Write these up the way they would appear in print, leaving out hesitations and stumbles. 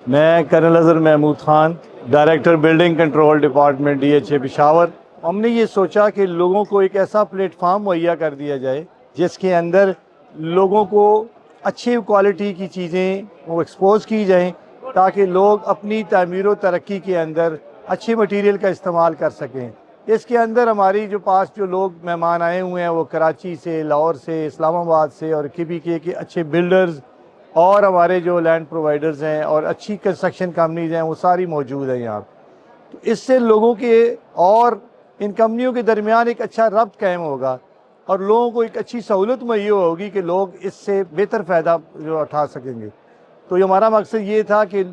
میں colonel Azhar Mahmood Khan, director building control department DHA Peshawar. ہم نے یہ سوچا کہ لوگوں کو ایک ایسا پلیٹ فارم مہیا کر دیا جائے جس کے اندر لوگوں کو اچھی کوالٹی کی چیزیں وہ ایکسپوز کی جائیں تاکہ لوگ اپنی تعمیر و ترقی کے اندر اچھے مٹیریل کا استعمال کر سکیں۔ اس کے اندر ہماری جو پاس جو لوگ مہمان آئے ہوئے ہیں وہ کراچی سے، لاہور سے، اسلام آباد سے اور KPK کے اچھے بلڈرز اور ہمارے جو لینڈ پرووائڈرز ہیں اور اچھی کنسٹرکشن کمپنیز ہیں وہ ساری موجود ہیں یہاں۔ تو اس سے لوگوں کے اور ان کمپنیوں کے درمیان ایک اچھا ربط قائم ہوگا اور لوگوں کو ایک اچھی سہولت مہیا ہوگی کہ لوگ اس سے بہتر فائدہ جو اٹھا سکیں گے۔ تو ہمارا مقصد یہ تھا کہ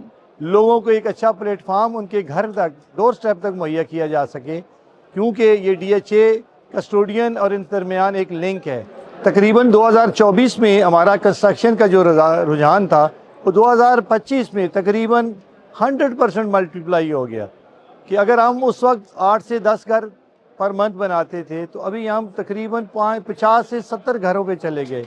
لوگوں کو ایک اچھا پلیٹ فارم ان کے گھر تک، ڈور سٹیپ تک مہیا کیا جا سکے، کیونکہ یہ DHA کسٹوڈین اور ان درمیان ایک لنک ہے۔ تقریباً 2024 میں ہمارا کنسٹرکشن کا جو رجحان تھا وہ 2025 میں تقریباً 100% ملٹیپلائی ہو گیا، کہ اگر ہم اس وقت 8 سے 10 گھر پر منتھ بناتے تھے تو ابھی ہم تقریباً 50 سے 70 گھروں پہ چلے گئے۔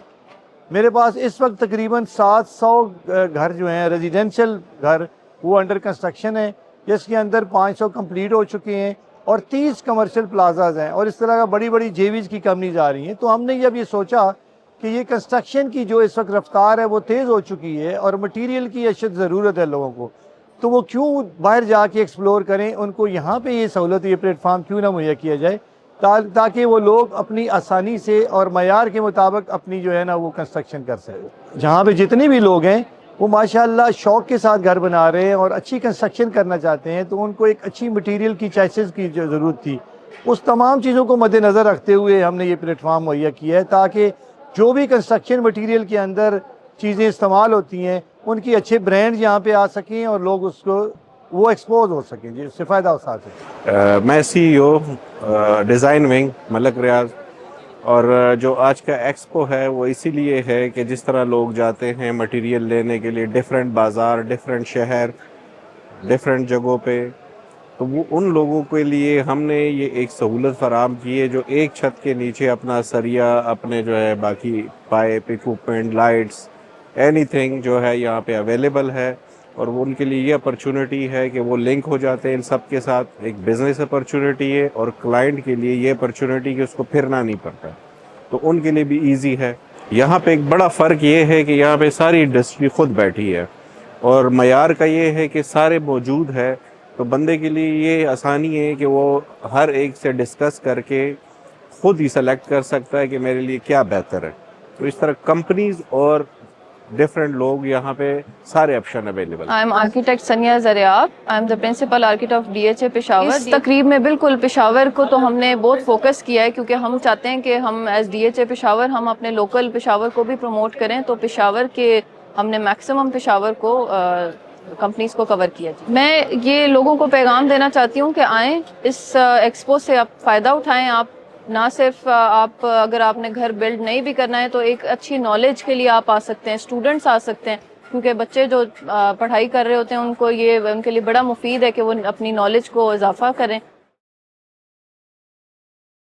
میرے پاس اس وقت تقریباً 700 گھر جو ہیں ریزیڈینشل گھر وہ انڈر کنسٹرکشن ہیں، جس کے اندر 500 کمپلیٹ ہو چکے ہیں اور 30 کمرشل پلازاز ہیں اور اس طرح کا بڑی بڑی JVs کی کمپنیز آ رہی ہیں۔ تو ہم نے اب یہ سوچا کہ یہ کنسٹرکشن کی جو اس وقت رفتار ہے وہ تیز ہو چکی ہے اور مٹیریل کی اشد ضرورت ہے لوگوں کو، تو وہ کیوں باہر جا کے ایکسپلور کریں، ان کو یہاں پہ یہ سہولت، یہ پلیٹ فارم کیوں نہ مہیا کیا جائے تاکہ وہ لوگ اپنی آسانی سے اور معیار کے مطابق اپنی جو ہے نا وہ کنسٹرکشن کر سکیں۔ جہاں پہ جتنے بھی لوگ ہیں وہ ماشاءاللہ شوق کے ساتھ گھر بنا رہے ہیں اور اچھی کنسٹرکشن کرنا چاہتے ہیں، تو ان کو ایک اچھی مٹیریل کی چوائسز کی جو ضرورت تھی، اس تمام چیزوں کو مد نظر رکھتے ہوئے ہم نے یہ پلیٹ فارم مہیا کیا ہے تاکہ جو بھی کنسٹرکشن مٹیریل کے اندر چیزیں استعمال ہوتی ہیں ان کی اچھے برانڈ یہاں پہ آ سکیں اور لوگ اس کو وہ ایکسپوز ہو سکیں، جس سے فائدہ اٹھا سکیں۔ میں CEO ڈیزائن ونگ ملک ریاض، اور جو آج کا ایکسپو ہے وہ اسی لیے ہے کہ جس طرح لوگ جاتے ہیں مٹیریل لینے کے لیے ڈیفرنٹ بازار، ڈیفرنٹ شہر، ڈیفرنٹ جگہوں پہ، تو وہ ان لوگوں کے لیے ہم نے یہ ایک سہولت فراہم کی ہے جو ایک چھت کے نیچے اپنا سریا، اپنے جو ہے باقی pipe, equipment, lights, any thing جو ہے یہاں پہ اویلیبل ہے، اور وہ ان کے لیے یہ اپرچونٹی ہے کہ وہ لنک ہو جاتے ہیں ان سب کے ساتھ۔ ایک بزنس اپرچونٹی ہے اور کلائنٹ کے لیے یہ اپرچونٹی کہ اس کو پھرنا نہیں پڑتا، تو ان کے لیے بھی ایزی ہے۔ یہاں پہ ایک بڑا فرق یہ ہے کہ یہاں پہ ساری انڈسٹری خود بیٹھی ہے اور معیار کا یہ ہے کہ سارے موجود ہے، تو بندے کے لیے یہ آسانی ہے کہ وہ ہر ایک سے ڈسکس کر کے خود ہی سلیکٹ کر سکتا ہے کہ میرے لیے کیا بہتر ہے۔ تو اس طرح کمپنیز اور ڈفرینٹ لوگ یہاں پہ سارے option available. I am architect Sania Zaryab, I am the principal architect of DHA Peshawar. اس تقریب میں بالکل پشاور کو تو ہم نے بہت فوکس کیا ہے، کیونکہ ہم چاہتے ہیں کہ ہم ایز DHA پشاور ہم اپنے لوکل پشاور کو بھی پروموٹ کریں، تو پشاور کے ہم نے میکسیمم پشاور کو کمپنیز کو کور کیا۔ میں یہ لوگوں کو پیغام دینا چاہتی ہوں کہ آئیں اس ایکسپو سے، آپ فائدہ اٹھائیں۔ آپ نہ صرف آپ اگر آپ نے گھر بلڈ نہیں بھی کرنا ہے تو ایک اچھی نالج کے لیے آپ آ سکتے ہیں، اسٹوڈنٹس آ سکتے ہیں، کیونکہ بچے جو پڑھائی کر رہے ہوتے ہیں ان کو یہ ان کے لیے بڑا مفید ہے کہ وہ اپنی نالج کو اضافہ کریں۔